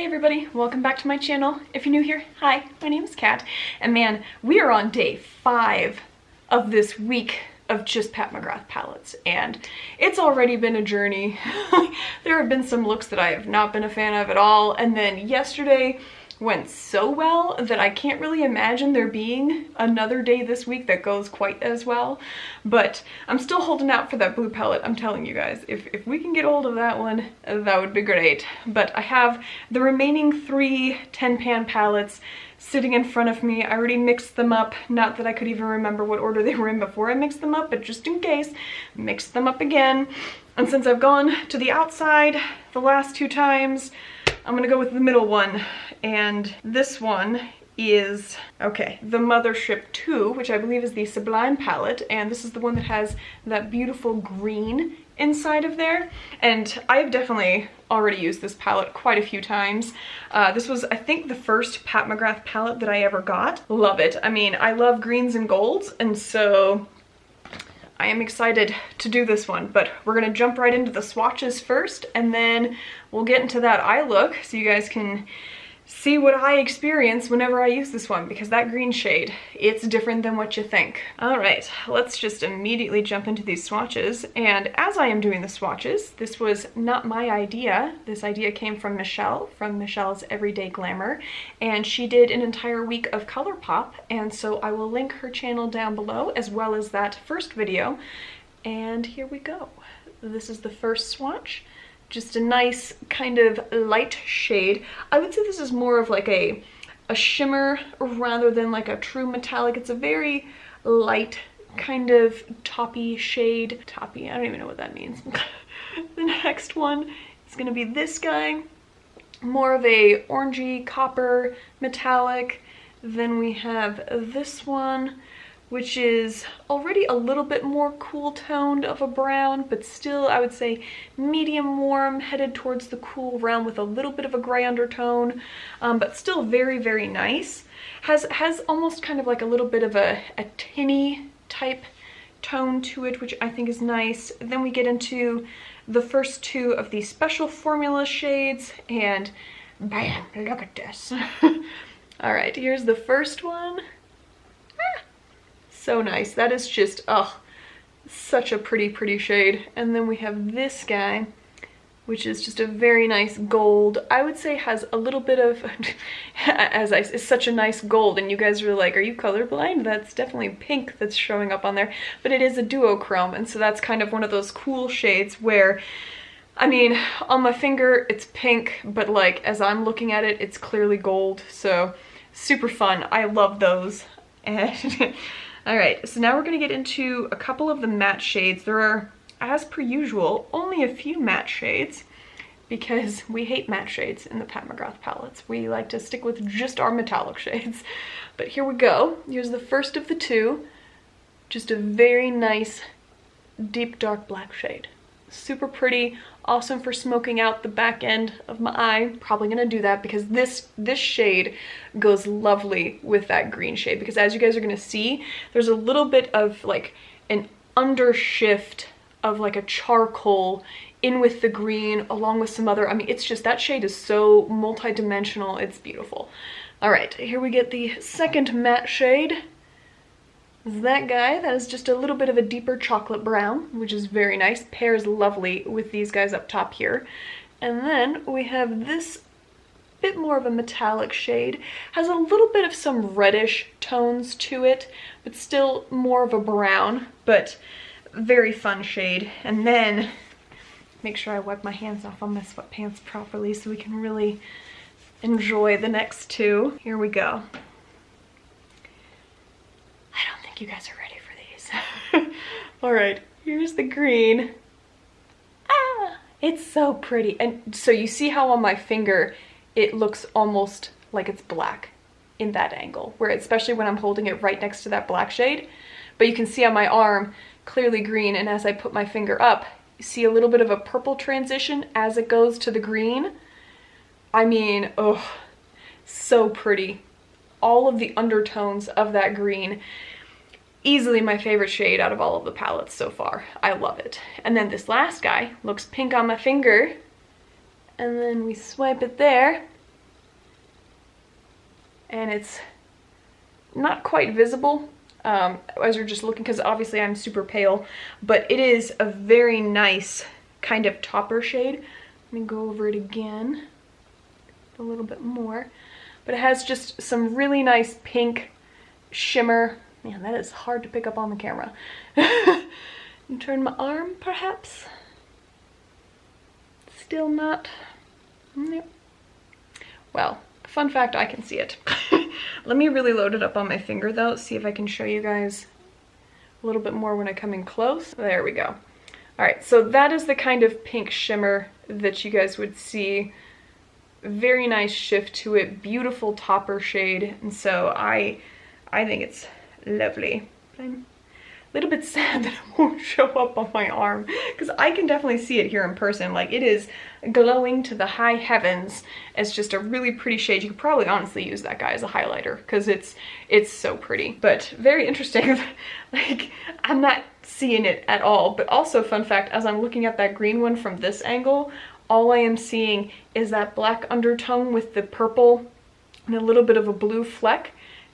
Hey everybody, welcome back to my channel. If you're new here, hi, my name is Kat, and man, we are on day 5 of this week of just Pat McGrath palettes, and it's already been a journey. There have been some looks that I have not been a fan of at all, and then yesterday went so well that I can't really imagine there being another day this week that goes quite as well. But I'm still holding out for that blue palette. I'm telling you guys, if we can get a hold of that one, that would be great. But I have the remaining 3 10 pan palettes sitting in front of me. I already mixed them up. Not that I could even remember what order they were in before I mixed them up, but just in case, mixed them up again. And since I've gone to the outside the last 2 times, I'm gonna go with the middle one, and this one is, okay, the Mothership 2, which I believe is the Sublime Palette, and this is the one that has that beautiful green inside of there. And I've definitely already used this palette quite a few times. This was, I think, the first Pat McGrath palette that I ever got. Love it. I mean, I love greens and golds, and so I am excited to do this one, but we're gonna jump right into the swatches first, and then we'll get into that eye look so you guys can see what I experience whenever I use this one, because that green shade, it's different than what you think. All right, let's just immediately jump into these swatches. And as I am doing the swatches, this was not my idea. This idea came from Michelle, from Michelle's Everyday Glamour, and she did an entire week of Colourpop, and so I will link her channel down below as well as that first video. And here we go. This is the first swatch. Just a nice kind of light shade. I would say this is more of like a shimmer rather than like a true metallic. It's a very light kind of taupey shade. Taupey, I don't even know what that means. The next one is gonna be this guy. More of a orangey copper metallic. Then we have this one, which is already a little bit more cool toned of a brown, but still I would say medium warm, headed towards the cool realm with a little bit of a gray undertone, but still very, very nice. Has almost kind of like a little bit of a tinny type tone to it, which I think is nice. Then we get into the first 2 of these special formula shades, and bam, look at this. All right, here's the first one. So nice. That is just, oh, such a pretty shade. And then we have this guy, which is just a very nice gold. I would say has a little bit of, it's such a nice gold, and you guys are like, are you colorblind? That's definitely pink that's showing up on there, but it is a duochrome, and so that's kind of one of those cool shades where, I mean, on my finger it's pink, but like as I'm looking at it, it's clearly gold, so super fun. I love those. And all right, so now we're gonna get into a couple of the matte shades. There are, as per usual, only a few matte shades because we hate matte shades in the Pat McGrath palettes. We like to stick with just our metallic shades. But here we go. Here's the first of the 2. Just a very nice, deep dark black shade. Super pretty, awesome for smoking out the back end of my eye. Probably gonna do that because this shade goes lovely with that green shade, because as you guys are gonna see, there's a little bit of like an undershift of like a charcoal in with the green along with some other, I mean, it's just, that shade is so multi-dimensional, it's beautiful. All right, here we get the second matte shade. That guy, that is just a little bit of a deeper chocolate brown, which is very nice. Pairs lovely with these guys up top here. And then we have this bit more of a metallic shade. Has a little bit of some reddish tones to it, but still more of a brown, but very fun shade. And then, make sure I wipe my hands off on my sweatpants properly so we can really enjoy the next 2. Here we go. You guys are ready for these. All right, here's the green. Ah, it's so pretty. And so you see how on my finger it looks almost like it's black in that angle, where especially when I'm holding it right next to that black shade, but you can see on my arm clearly green, and as I put my finger up, you see a little bit of a purple transition as it goes to the green. I mean, oh, so pretty. All of the undertones of that green. Easily my favorite shade out of all of the palettes so far. I love it. And then this last guy looks pink on my finger, and then we swipe it there, and it's not quite visible as you're just looking, because obviously I'm super pale, but it is a very nice kind of topper shade. Let me go over it again a little bit more, but it has just some really nice pink shimmer. Man, that is hard to pick up on the camera. And turn my arm, perhaps. Still not. Nope. Well, fun fact, I can see it. Let me really load it up on my finger though, see if I can show you guys a little bit more when I come in close. There we go. All right, so that is the kind of pink shimmer that you guys would see. Very nice shift to it, beautiful topper shade, and so I think it's lovely. But I'm a little bit sad that it won't show up on my arm, because I can definitely see it here in person. Like, it is glowing to the high heavens. It's just a really pretty shade. You could probably honestly use that guy as a highlighter, because it's so pretty. But very interesting. Like, I'm not seeing it at all. But also, fun fact, as I'm looking at that green one from this angle, all I am seeing is that black undertone with the purple and a little bit of a blue fleck.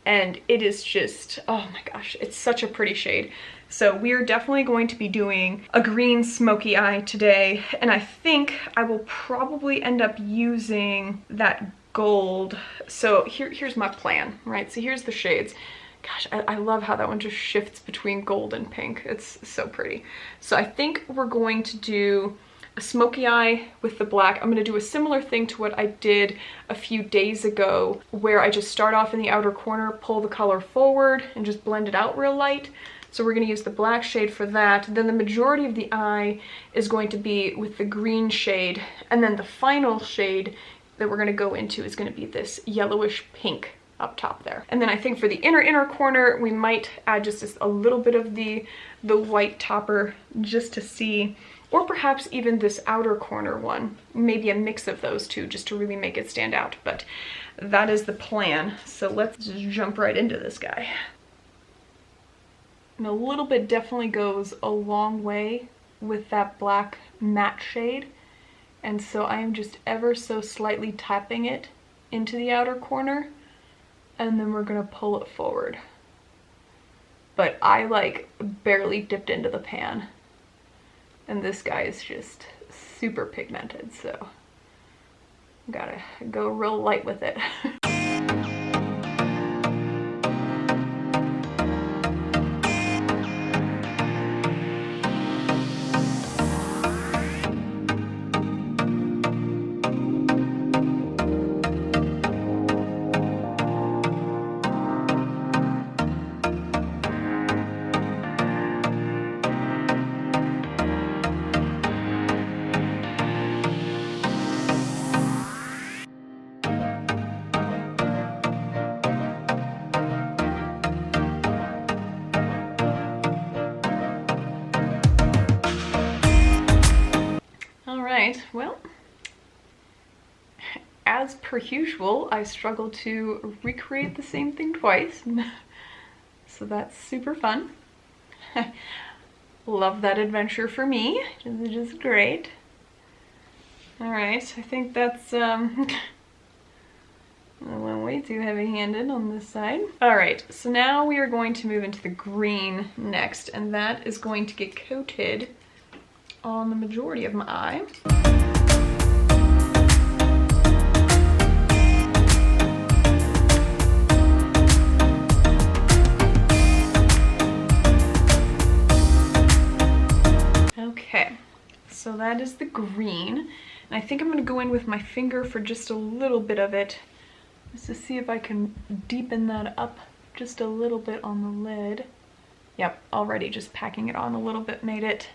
And it is just, oh my gosh, it's such a pretty shade. So we are definitely going to be doing a green smoky eye today. And I think I will probably end up using that gold. So here's my plan, right? So here's the shades. Gosh, I love how that one just shifts between gold and pink. It's so pretty. So I think we're going to do a smoky eye with the black. I'm going to do a similar thing to what I did a few days ago, where I just start off in the outer corner, pull the color forward, and just blend it out real light. So we're going to use the black shade for that. Then the majority of the eye is going to be with the green shade, and then the final shade that we're going to go into is going to be this yellowish pink up top there. And then I think for the inner corner, we might add just a little bit of the white topper, just to see. Or perhaps even this outer corner one, maybe a mix of those two, just to really make it stand out. But that is the plan. So let's just jump right into this guy. And a little bit definitely goes a long way with that black matte shade. And so I am just ever so slightly tapping it into the outer corner, and then we're gonna pull it forward. But I like barely dipped into the pan. And this guy is just super pigmented, so gotta go real light with it. Well, as per usual, I struggle to recreate the same thing twice. So that's super fun. Love that adventure for me. It's just great. All right, I think that's I went way too heavy-handed on this side. All right, so now we are going to move into the green next, and that is going to get coated on the majority of my eye. Okay, so that is the green. And I think I'm gonna go in with my finger for just a little bit of it, just to see if I can deepen that up just a little bit on the lid. Yep, already just packing it on a little bit made it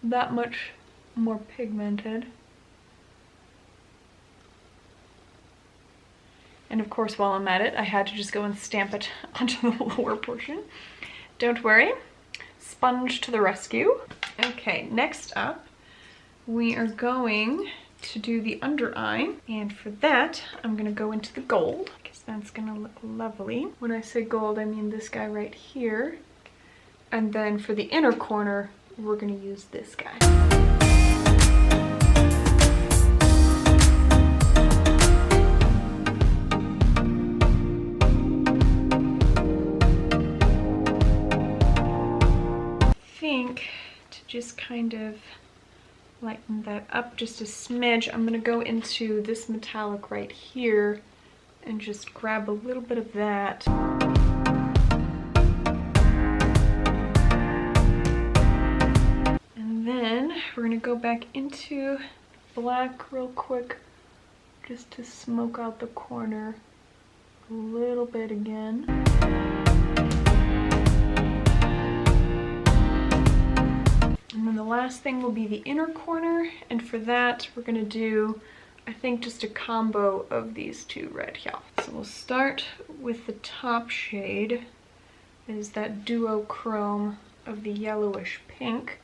that much more pigmented. And of course, while I'm at it, I had to just go and stamp it onto the lower portion. Don't worry, sponge to the rescue. Okay, next up, we are going to do the under eye. And for that, I'm gonna go into the gold, because that's gonna look lovely. When I say gold, I mean this guy right here. And then for the inner corner, we're gonna use this guy. just kind of lighten that up just a smidge. I'm gonna go into this metallic right here and just grab a little bit of that. And then we're gonna go back into black real quick just to smoke out the corner a little bit again. And then the last thing will be the inner corner, and for that we're gonna do, I think, just a combo of these two red here. So we'll start with the top shade. It is that duochrome of the yellowish pink.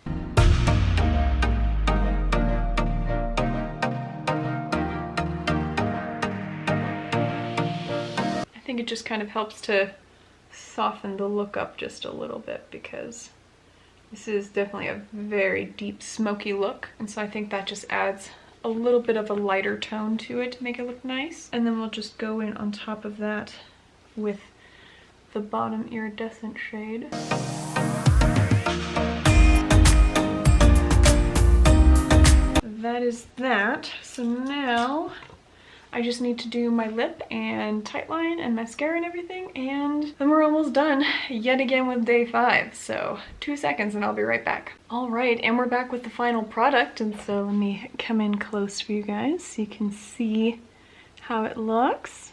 I think it just kind of helps to soften the look up just a little bit, because this is definitely a very deep smoky look, and so I think that just adds a little bit of a lighter tone to it to make it look nice. And then we'll just go in on top of that with the bottom iridescent shade. That is that. So now I just need to do my lip and tightline and mascara and everything, and then we're almost done yet again with day 5. So 2 seconds and I'll be right back. All right, and we're back with the final product, and so let me come in close for you guys so you can see how it looks.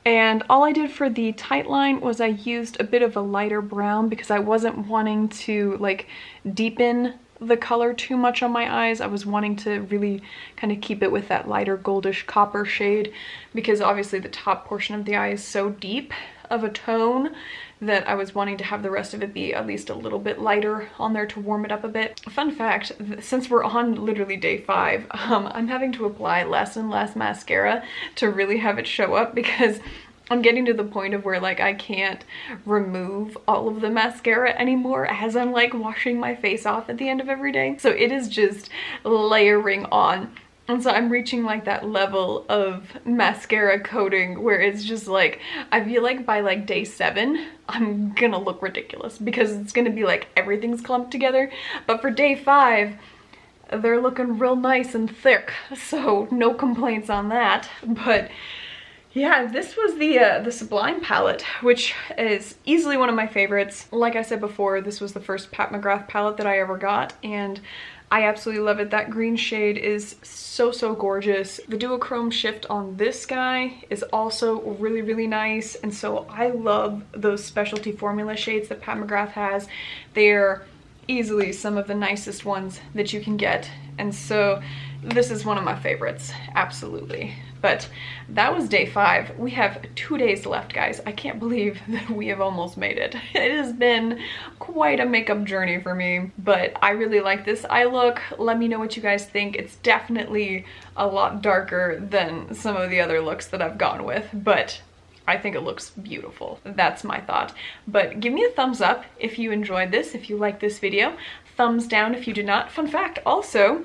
And all I did for the tightline was I used a bit of a lighter brown because I wasn't wanting to like deepen the color too much on my eyes. I was wanting to really kind of keep it with that lighter goldish copper shade, because obviously the top portion of the eye is so deep of a tone that I was wanting to have the rest of it be at least a little bit lighter on there to warm it up a bit. Fun fact, since we're on literally day 5, I'm having to apply less and less mascara to really have it show up, because I'm getting to the point of where like I can't remove all of the mascara anymore as I'm like washing my face off at the end of every day. So it is just layering on. And so I'm reaching like that level of mascara coating where it's just like, I feel like by like day 7, I'm gonna look ridiculous because it's gonna be like everything's clumped together. But for day 5, they're looking real nice and thick. So no complaints on that. But yeah, this was the Sublime Palette, which is easily one of my favorites. Like I said before, this was the first Pat McGrath palette that I ever got, and I absolutely love it. That green shade is so, so gorgeous. The duochrome shift on this guy is also really, really nice, and so I love those specialty formula shades that Pat McGrath has. They're easily some of the nicest ones that you can get, and so this is one of my favorites, absolutely. But that was day 5. We have 2 days left, guys. I can't believe that we have almost made it. It has been quite a makeup journey for me, but I really like this eye look. Let me know what you guys think. It's definitely a lot darker than some of the other looks that I've gone with, but I think it looks beautiful. That's my thought. But give me a thumbs up if you enjoyed this, if you liked this video. Thumbs down if you did not. Fun fact, also,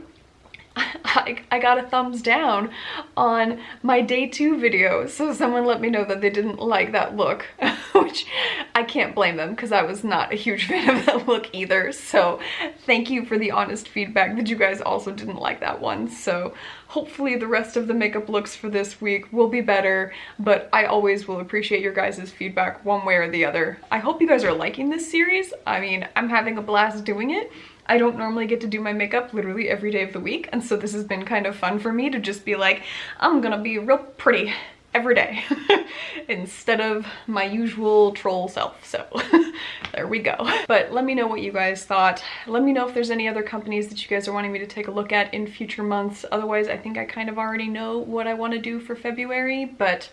I got a thumbs down on my day 2 video, so someone let me know that they didn't like that look, which I can't blame them because I was not a huge fan of that look either. So thank you for the honest feedback that you guys also didn't like that one. So hopefully the rest of the makeup looks for this week will be better, but I always will appreciate your guys' feedback one way or the other. I hope you guys are liking this series. I mean, I'm having a blast doing it. I don't normally get to do my makeup literally every day of the week, and so this has been kind of fun for me to just be like, I'm gonna be real pretty every day instead of my usual troll self. So there we go. But let me know what you guys thought. Let me know if there's any other companies that you guys are wanting me to take a look at in future months. Otherwise, I think I kind of already know what I want to do for February, but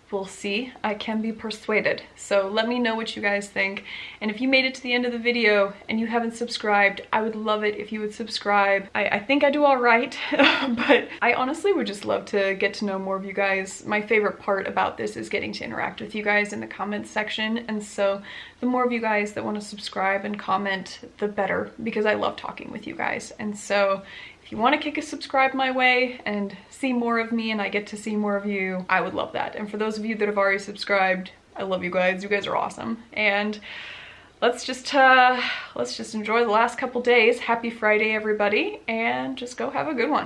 we'll see. I can be persuaded. So let me know what you guys think. And if you made it to the end of the video and you haven't subscribed, I would love it if you would subscribe. I think I do all right, but I honestly would just love to get to know more of you guys. My favorite part about this is getting to interact with you guys in the comments section. And so the more of you guys that want to subscribe and comment, the better, because I love talking with you guys. And so if you want to kick a subscribe my way and see more of me and I get to see more of you, I would love that. And for those of you that have already subscribed, I love you guys. You guys are awesome. And let's just enjoy the last couple days. Happy Friday, everybody, and just go have a good one.